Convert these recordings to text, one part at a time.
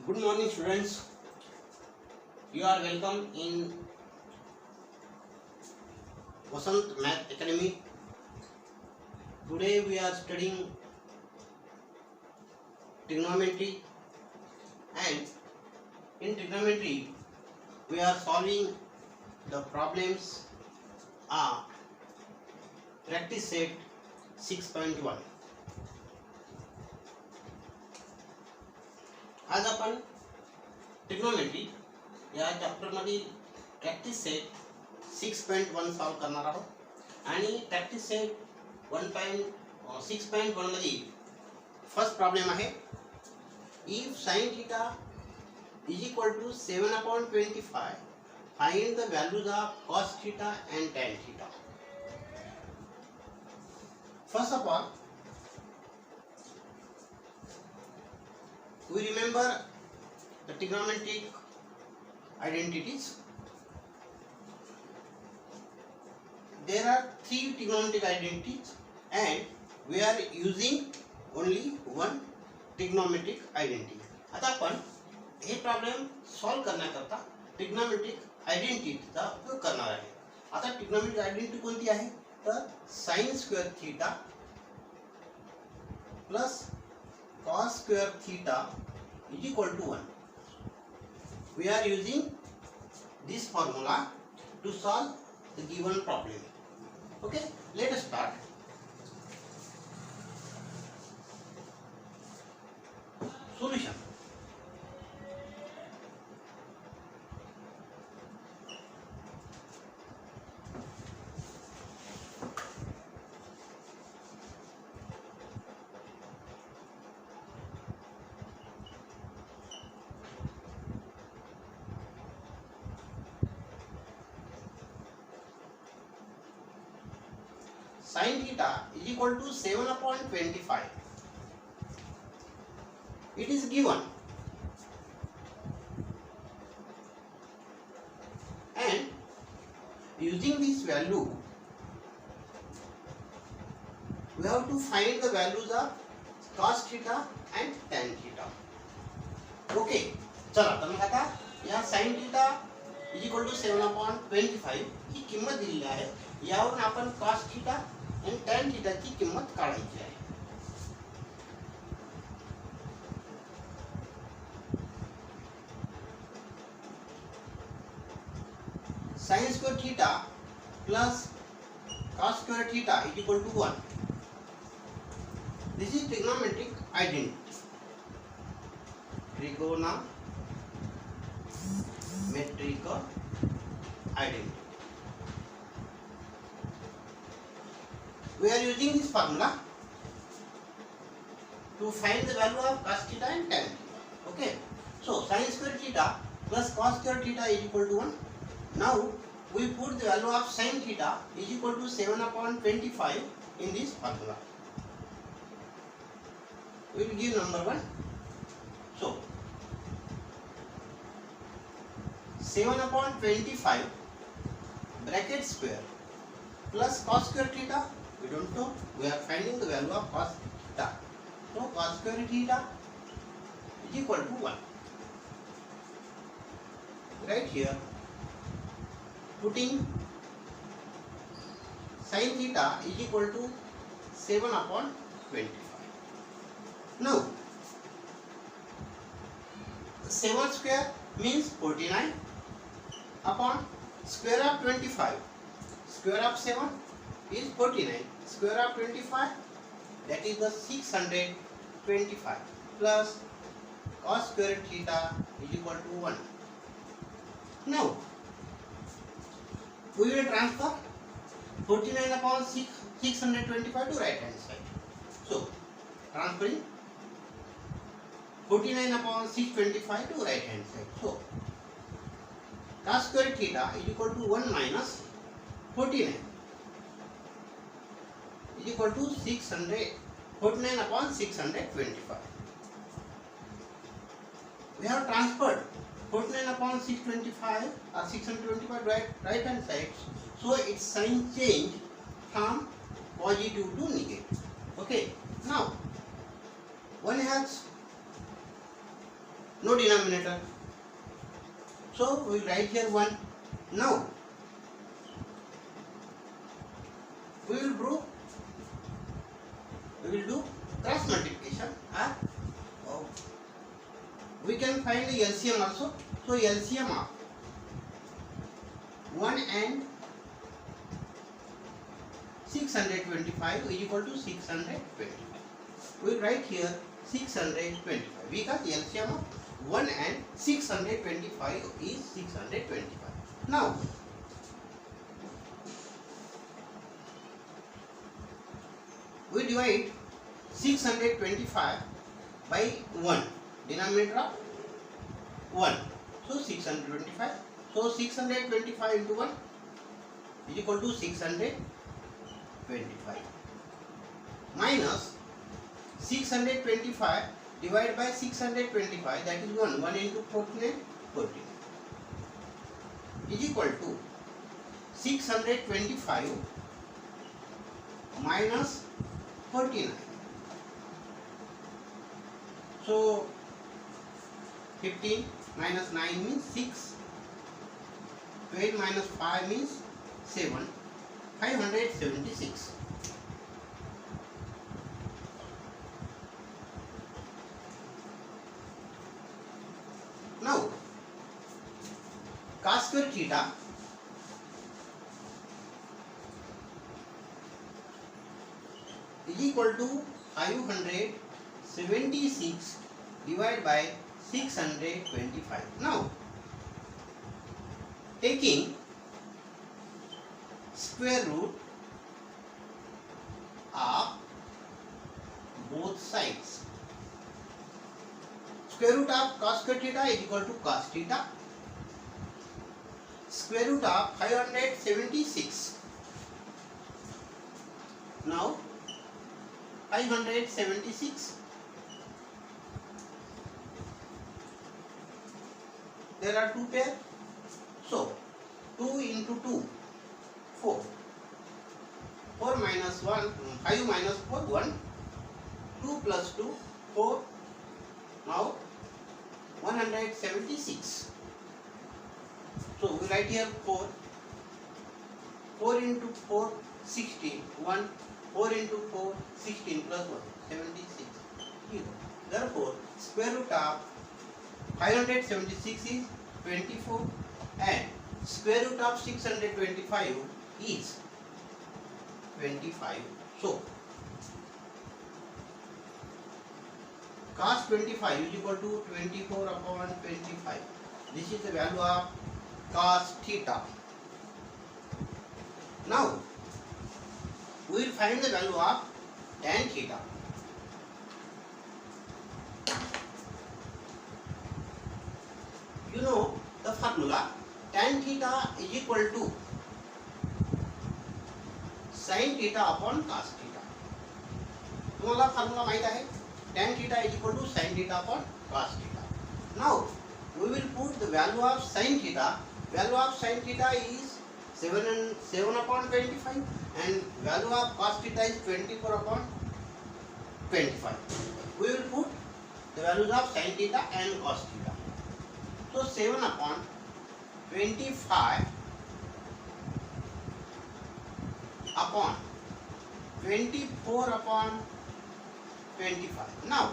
Good morning, students. You are welcome in Vasant Math Academy. Today we are studying trigonometry, and in trigonometry we are solving the problems practice set 6.1. आज आपण trigonometry या चॅप्टरमधील practice set 6.1 solve करणार आहोत आणि practice set 1.6.1 मधील first problem आहे if sin theta is equal to 7/25 find the values of cos theta and tan theta. First of all, we remember the trigonometric identities. There are three trigonometric identities and we are using only one trigonometric identity. आता आपण हे problem solve करण्याकरता trigonometric आयडेंटिटीचा उपयोग करणार आहे. आता trigonometric identity कोणती आहे तर sin square theta plus cos square theta is equal to 1. We are using this formula to solve the given problem. Okay, let us start. Solution. Sin theta is equal to 7/25. It is given, and using this value we have to find the values of cos theta and tan theta. Okay, चला तर मग आता या sin theta is equal to 7/25 ही किंमत दिलेली आहे. यावरून आपण cos theta आणि tan theta ची किंमत काढायची आहे. sin square theta plus cos square theta is equal to 1. This is trigonometric identity. Trigonometric identity. We are using this formula to find the value of cos theta and tan theta. Okay, so sin square theta plus cos square theta is equal to 1. Now we put the value of sin theta is equal to 7/25 in this formula. We will give number 1. So 7/25 bracket square plus cos square theta. We don't know. We are finding the value of cos theta. So cos square theta is equal to 1. Right here, putting sin theta is equal to 7/25. Now 7 square means 49 upon square of 25. Square of 7 is 49. Square of 25, that is the 625 plus cos square theta is equal to 1. Now we will transfer 49 upon 625 to right hand side. So transferring 49 upon 625 to right hand side. So cos square theta is equal to 1 minus 49 is equal to 49 upon 625. We have transferred 49 upon 625 or 625 right hand side, so its sign change from positive to negative. Okay, now one has no denominator. So we will write here 1. Now we will do cross multiplication. We can find the LCM also. So LCM of 1 and 625 is equal to 625. We will write here 625 because LCM of 1 and 625 is 625. Now we divide 625 by 1, denominator of 1. So 625. So 625 into 1 is equal to 625 minus 625 divided by 625, that is 1. 1 into 14 and 14 is equal to 625 minus 49. So 15 minus 9 means 6. 12 minus 5 means 7. 576. Now cos square theta is equal to 576 divided by 625. Now taking square root of both sides. Square root of cos square theta is equal to cos theta. Square root of 576. Now 576. There are two pairs. So 2 into 2, 4. 4 minus 1, 5 minus 4, 1. 2 plus 2, 4. Now 176. So we write here 4. 4 into 4, 16. 1. 4 into 4, 16 plus 1, 76. Therefore, square root of 576 is 24 and square root of 625 is 25. So, cos 25 is equal to 24 upon 25. This is the value of cos theta. Now, we will find the value of tan theta. You know the formula, tan theta is equal to sin theta upon cos theta. तुम्हाला formula माहित आहे, tan theta is equal to sin theta upon cos theta. Now we will put the value of sin theta. Value of sin theta is 7 upon 25 and value of cos theta is 24 upon 25. We will put the values of sin theta and cos theta. So 7 upon 25 upon 24 upon 25. Now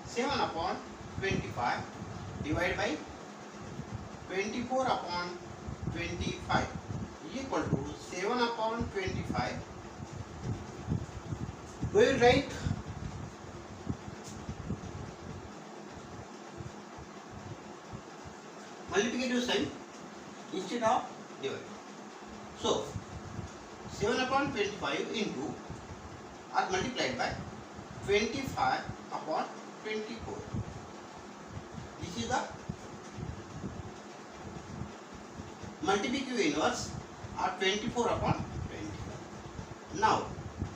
7 upon 25 divided by 24 upon 25 is equal to 7 upon 25. We will write multiplicative sign instead of divided. So 7 upon 25 into or multiplied by 25 upon 24. This is the multiplicative inverse or 24 upon 25. Now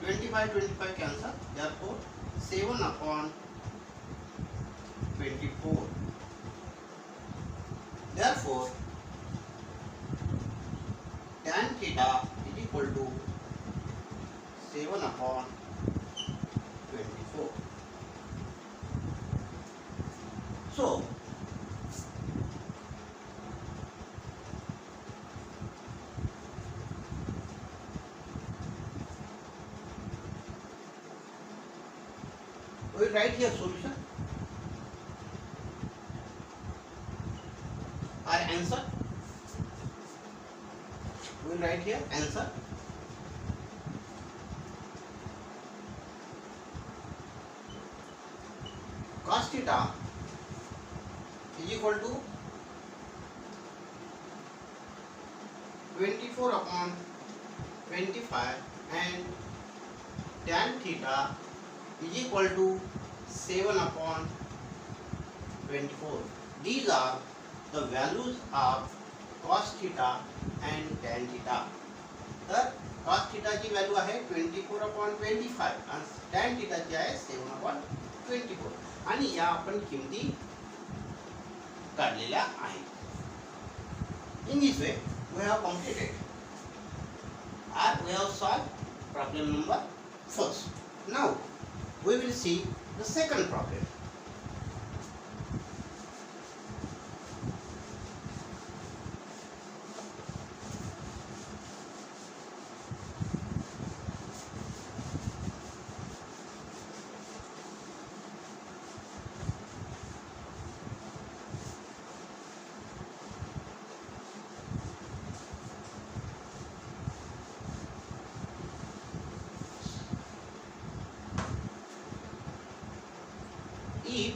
25 cancel, therefore 7 upon 24. Therefore tan theta is equal to 7 upon 24. So will write here solution or answer. We will write here answer. Cos theta is equal to 24 upon 25 and tan theta is equal to 7 upon 24. These are the values of cos theta and tan theta. तर cos theta ची value आहे 24 upon 25 आणि tan theta ची आहे 7 upon 24 आणि या आपण किमती काढलेल्या आहेत. In this way we have completed or we have solved problem number first. Now we will see the second problem. If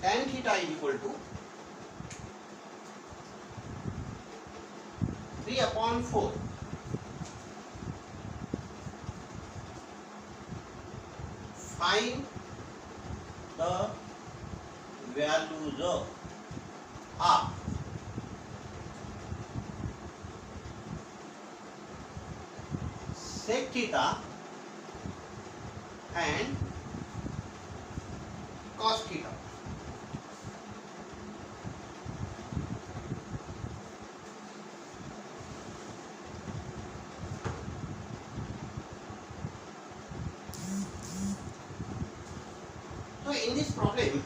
tan theta is equal to 3 upon 4, find the values of sec theta and cos theta. So in this problem,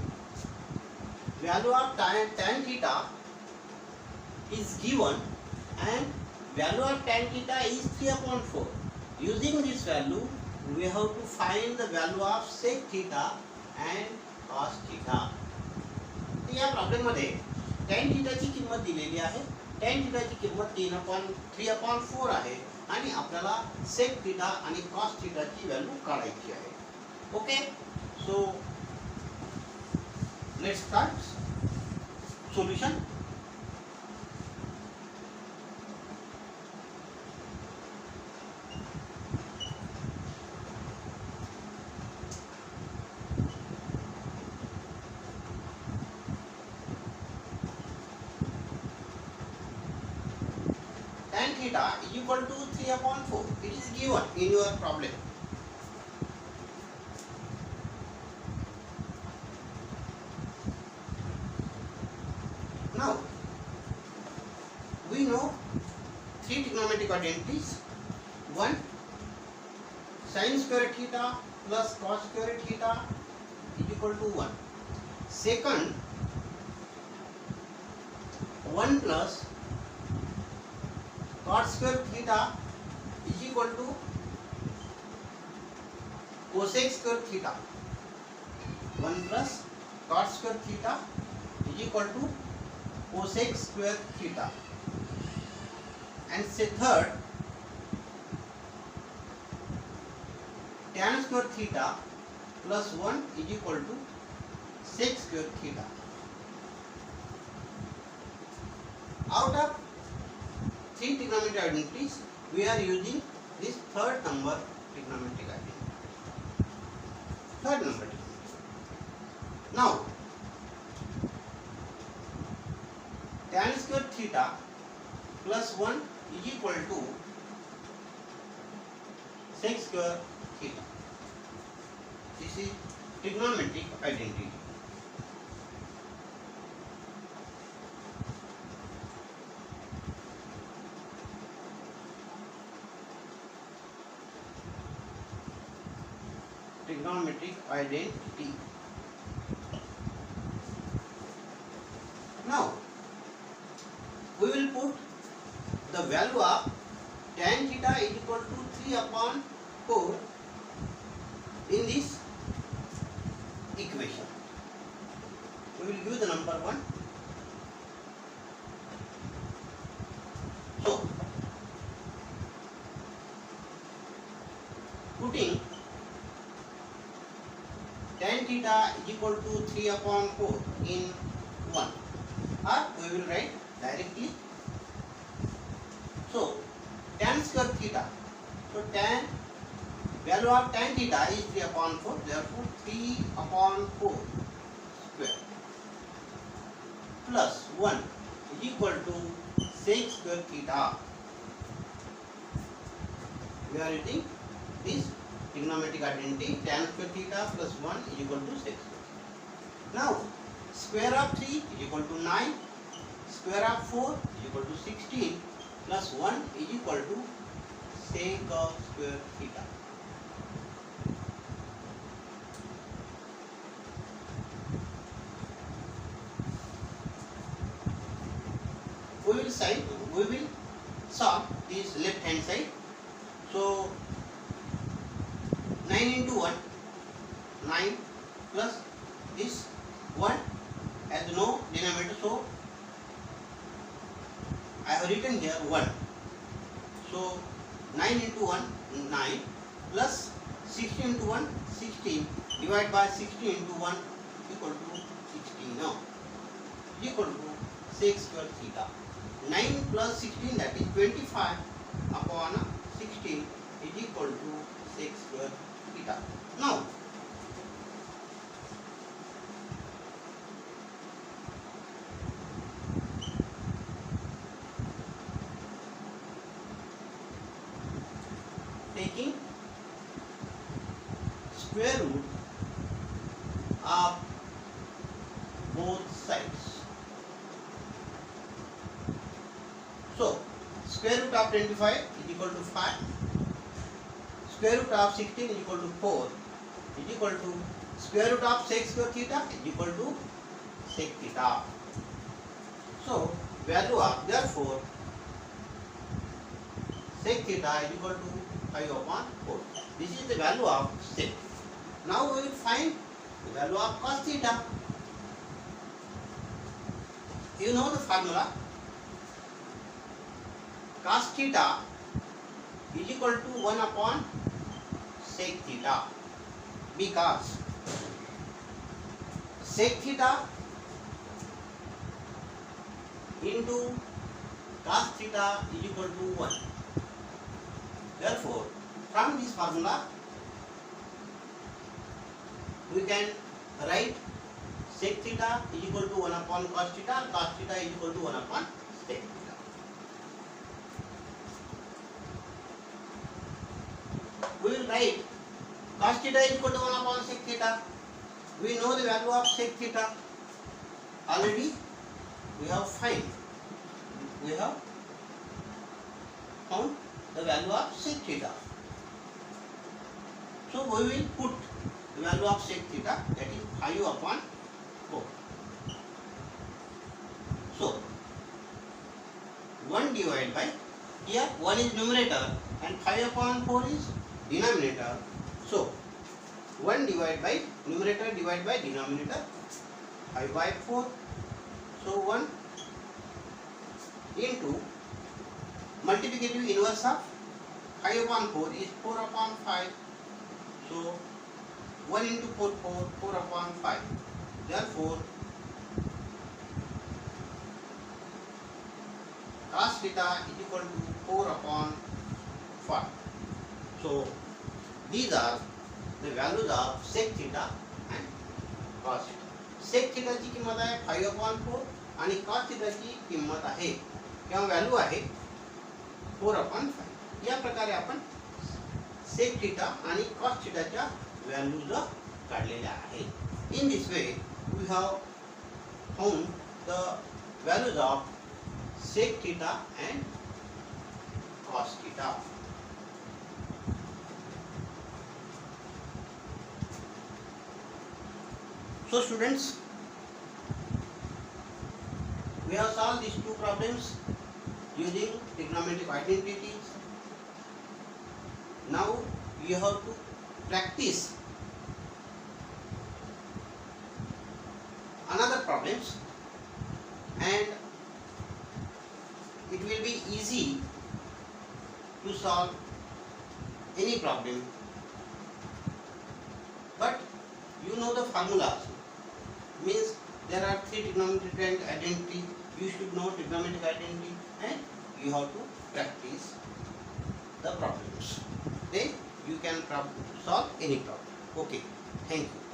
value of tan theta is given and value of tan theta is 3 upon 4. Using this value, we have to find the value of sec theta and cos theta. तर या problem मध्ये tan theta ची किंमत दिलेली आहे. tan theta ची किंमत 3 upon 4 आहे आणि आपल्याला sec theta आणि cos theta ची व्हॅल्यू काढायची आहे. Okay, so let's start solution. Tan theta is equal to 3 upon 4. It is given in your problem. Now, we know three trigonometric identities. One, sin square theta plus cos square theta is equal to 1. Second, 1 plus cos square theta is equal to cosec square theta. 1 plus cos square theta is equal to cosec square theta. And say third, tan square theta plus 1 is equal to sec square theta. Out of three trigonometric identities, we are using this third number trigonometric identity. Third number trigonometric. Now, tan square theta plus 1 is equal to sec square theta. This is trigonometric identity. Trigonometric identity. Now, we will put the value of tan theta is equal to 3 upon 4 in this equation. We will give the number 1. So putting tan theta is equal to 3 upon 4 in 1, or we will write directly. So tan square theta, so tan value of tan theta is 3 upon 4, therefore 3 upon 4 square plus 1 is equal to sec square theta. We are using this trigonometric identity, tan square theta plus 1 is equal to sec square. Now square of 3 is equal to 9, square of 4 is equal to 16, plus 1 is equal to sec of square theta. We will solve this left hand side. So 9 into 1, 9 plus this 1 has no denominator, so I have written here 1. So 9 into 1, 9 plus 16 into 1, 16 divided by 16 into 1 equal to 16 now equal to sec square theta. 9 plus 16, that is 25 upon 16 is equal to sec square theta. Now taking square root of both sides. So square root of 25 is equal to 5, square root of 16 is equal to 4 is equal to square root of sec square theta is equal to sec theta. So value of, therefore sec theta is equal to 5 upon 4. This is the value of sec. Now we will find the value of cos theta. You know the formula. Cos theta is equal to 1 upon sec theta, because sec theta into cos theta is equal to 1. Therefore, from this formula we can write sec theta is equal to 1 upon cos theta is equal to 1 upon sec theta. We will write cos theta is equal to 1 upon sec theta. We know the value of sec theta. Already we have found the value of sec theta. So we will put the value of sec theta, that is 5 upon 4. So 1 divided by, here 1 is numerator and 5 upon 4 is denominator. So 1 divided by numerator divided by denominator, 5 by 4. So 1 into multiplicative inverse of 5 upon 4 is 4 upon 5. So 1 into 4, 4 upon 5. Therefore cos theta is equal to 4 upon 5. So these are the values of sec theta and cos theta. Sec theta ची किंमत आहे 5 upon 4 आणि cos theta ची किंमत आहे किंवा value आहे 4 upon 5. या प्रकारे आपण sec theta आणि cos theta च्या व्हॅल्यूज काढलेल्या आहेत. In this way we have found the values of sec theta and cos theta. So students, we have solved these two problems using trigonometric identities. Now you have to practice problems, and it will be easy to solve any problem, but you know the formulas. Means there are three trigonometric identity. You should know trigonometric identity, and you have to practice the problems. Then you can solve any problem. Okay, thank you.